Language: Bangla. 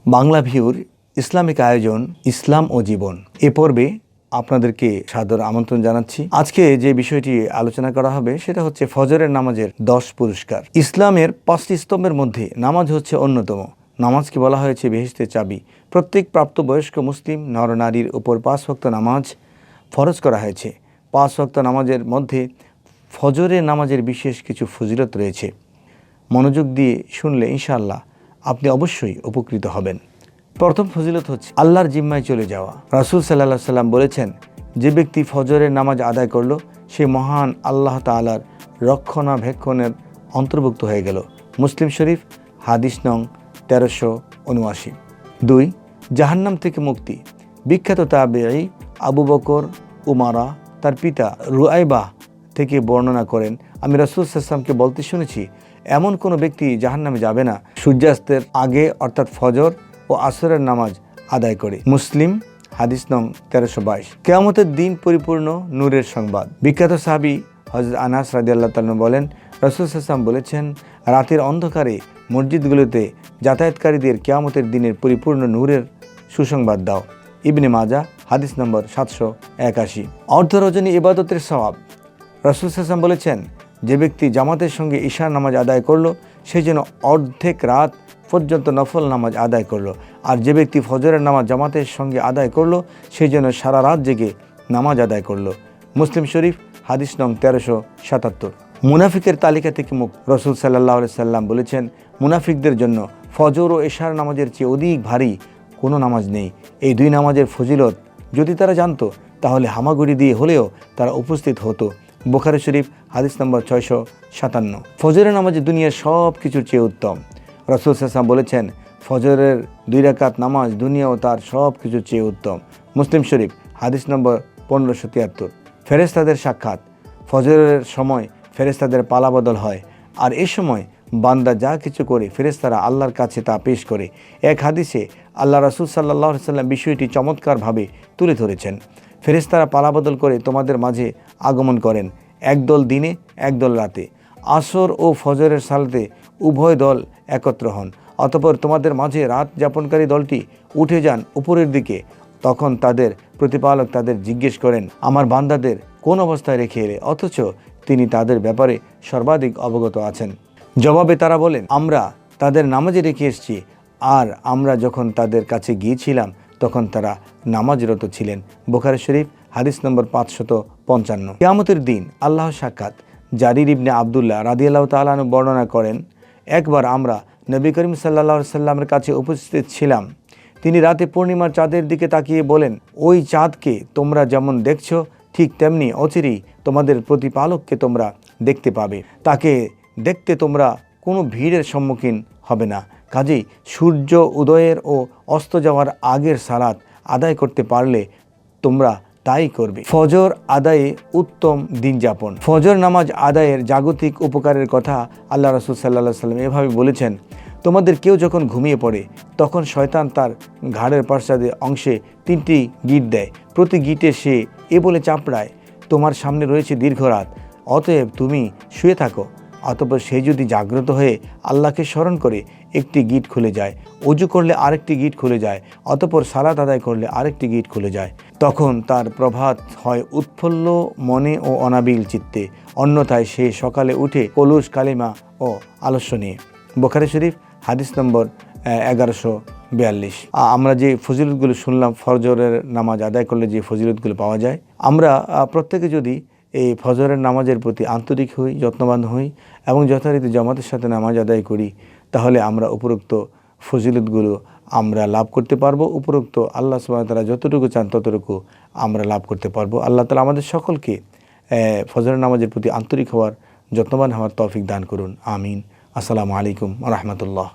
বাংলা ভিউর ইসলামিক আয়োজন ইসলাম ও জীবন এ পর্বে আপনাদেরকে সাদর আমন্ত্রণ জানাচ্ছি। আজকে যে বিষয়টি আলোচনা করা হবে সেটা হচ্ছে ফজরের নামাজের 10 পুরস্কার। ইসলামের 5টি স্তম্ভের মধ্যে নামাজ হচ্ছে অন্যতম। নামাজকে বলা হয়েছে বেহেশতের চাবি। প্রত্যেক প্রাপ্তবয়স্ক মুসলিম নরনারীর উপর 5 ওয়াক্ত নামাজ ফরজ করা হয়েছে। 5 ওয়াক্ত নামাজের মধ্যে ফজরের নামাজের বিশেষ কিছু ফজিলত রয়েছে। মনোযোগ দিয়ে শুনলে ইনশাআল্লাহ আপনি অবশ্যই উপকৃত হবেন। প্রথম ফজিলত হচ্ছে আল্লাহর জিম্মায় চলে যাওয়া। রাসূল সাল্লাল্লাহু আলাইহি সাল্লাম বলেছেন, যে ব্যক্তি ফজরের নামাজ আদায় করলো সে মহান আল্লাহ তাআলার রক্ষণাবেক্ষণের অন্তর্ভুক্ত হয়ে গেল। মুসলিম শরীফ হাদিস নং 1379। 2. জাহান্নাম থেকে মুক্তি। বিখ্যাত তাবেঈ আবু বকর উমারা তার পিতা রুয়াইবাহ থেকে বর্ণনা করেন, আমি রাসূল সাল্লাল্লাহু আলাইহি ওয়াসাল্লামকে বলতে শুনেছি, এমন কোনো ব্যক্তি জাহান্নামে যাবে না সূর্যাস্তের আগে অর্থাৎ ফজর ও আসরের নামাজ আদায় করে। মুসলিম হাদিস নং 1322। কিয়ামতের দিন পরিপূর্ণ নূরের সংবাদ। বিখ্যাত সাহাবী হযরত আনাস রাদিয়াল্লাহু তাআলা বলেন, রাসূল সাল্লাল্লাহু আলাইহি ওয়াসাল্লাম বলেছেন, রাতের অন্ধকারে মসজিদগুলোতে যাতায়াতকারীদের কিয়ামতের দিনের পরিপূর্ণ নূরের সুসংবাদ দাও। ইবনে মাজাহ হাদিস নম্বর 781। অর্ধ রজনী ইবাদতের সওয়াব। রাসূল সাল্লাল্লাহু আলাইহি ওয়াসাল্লাম বলেছেন, যে ব্যক্তি জামাতের সঙ্গে ঈশার নামাজ আদায় করলো সে যেন অর্ধেক রাত পর্যন্ত নফল নামাজ আদায় করলো, আর যে ব্যক্তি ফজরের নামাজ জামাতের সঙ্গে আদায় করলো সে যেন সারা রাত জেগে নামাজ আদায় করলো। মুসলিম শরীফ হাদিস নং 1377। মুনাফিকের তালিকা থেকে মুক্ত। রাসূল সাল্লাল্লাহু আলাইহি সাল্লাম বলেছেন, মুনাফিকদের জন্য ফজর ও ঈশার নামাজের চেয়ে অধিক ভারী কোনো নামাজ নেই। এই দুই নামাজের ফজিলত যদি তারা জানতো তাহলে হামাগুড়ি দিয়ে হলেও তারা উপস্থিত হতো। বুখারী শরীফ হাদিস নম্বর 657। ফজরের নামাজ দুনিয়ার সব কিছুর চেয়ে উত্তম। রাসূল সাল্লাল্লাহু আলাইহি ওয়াসাল্লাম বলেছেন, ফজরের 2 রাকাত নামাজ দুনিয়া ও তার সব কিছুর চেয়ে উত্তম। মুসলিম শরীফ হাদিস নম্বর 1573। ফেরেশতাদের সাক্ষাৎ। ফজরের সময় ফেরেশতাদের পালাবদল হয়, আর এই সময় বান্দা যা কিছু করে ফেরেশতারা আল্লাহর কাছে তা পেশ করে। এক হাদিসে আল্লাহ রাসূল সাল্লাল্লাহু আলাইহি ওয়াসাল্লাম বিষয়টি চমৎকারভাবে তুলে ধরেছেন। ফেরেশতারা পালাবদল করে তোমাদের মাঝে আগমন করেন, একদল দিনে একদল রাতে। আসর ও ফজরের সালাতে উভয় দল একত্র হন। অতঃপর তোমাদের মাঝে রাত যাপনকারী দলটি উঠে যান উপরের দিকে। তখন তাদের প্রতিপালক তাদের জিজ্ঞেস করেন, আমার বান্দাদের কোন অবস্থায় রেখে এলে, অথচ তিনি তাদের ব্যাপারে সর্বাধিক অবগত আছেন। জবাবে তারা বলেন, আমরা তাদের নামাজে রেখে এসেছি, আর আমরা যখন তাদের কাছে গিয়েছিলাম তখন তারা নামাজরত ছিলেন। বুখারী শরীফ হাদিস নম্বর 555। কিয়ামতের দিন আল্লাহর সাক্ষাৎ। জারির ইবনে আব্দুল্লাহ রাদিয়াল্লাহু তাআলা আনহু বর্ণনা করেন, একবার আমরা নবী করিম সাল্লাল্লাহু আলাইহি সাল্লামের কাছে উপস্থিত ছিলাম। তিনি রাতে পূর্ণিমার চাঁদের দিকে তাকিয়ে বলেন, ওই চাঁদকে তোমরা যেমন দেখছো ঠিক তেমনি অচিরেই তোমাদের প্রতিপালককে তোমরা দেখতে পাবে। তাকে দেখতে তোমরা কোনো ভিড়ের সম্মুখীন হবে না। কাজেই সূর্য উদয়ের ও অস্ত যাওয়ার আগের সালাত আদায় করতে পারলে তোমরা তাই করবে। ফজর আদায়ে উত্তম দিন যাপন। ফজর নামাজ আদায়ের জাগতিক উপকারের কথা আল্লাহ রাসূল সাল্লাল্লাহু আলাইহি সাল্লাম এভাবে বলেছেন, তোমাদের কেউ যখন ঘুমিয়ে পড়ে তখন শয়তান তার ঘাড়ের পার্শ্বে অংশে 3টি গিঁট দেয়। প্রতি গিঁটে সে এ বলে চাপড়ায়, তোমার সামনে রয়েছে দীর্ঘ রাত, অতএব তুমি শুয়ে থাকো। অতঃপর সে যদি জাগ্রত হয়ে আল্লাহকে স্মরণ করে একটি গিঁট খুলে যায়, ওযু করলে আরেকটি গিঁট খুলে যায়, অতঃপর সালাত আদায় করলে আরেকটি গিঁট খুলে যায়। তখন তার প্রভাত হয় উৎফুল্ল মনে ও অনাবিল চিত্তে, অন্যথায় সে সকালে উঠে কলুষ কালিমা ও আলস্য নিয়ে। বুখারী শরীফ হাদিস নম্বর 1142। আমরা যে ফজিলতগুলো শুনলাম, ফজরের নামাজ আদায় করলে যে ফজিলতগুলো পাওয়া যায়, আমরা প্রত্যেকে যদি এই ফজরের নামাজের প্রতি আন্তরিক হই, যত্নবান হই এবং যথারীতি জামাতের সাথে নামাজ আদায় করি, তাহলে আমরা উপরোক্ত ফজিলতগুলো আমরা লাভ করতে পারবো। উপরোক্ত আল্লাহ সুবহানাহু ওয়া তাআলা যতটুকু চান ততটুকু আমরা লাভ করতে পারবো। আল্লাহ তাআলা আমাদের সকলকে ফজরের নামাজের প্রতি আন্তরিক হওয়ার, যত্নবান হওয়ার তৌফিক দান করুন। আমিন। আসসালামু আলাইকুম ওয়া রাহমাতুল্লাহ।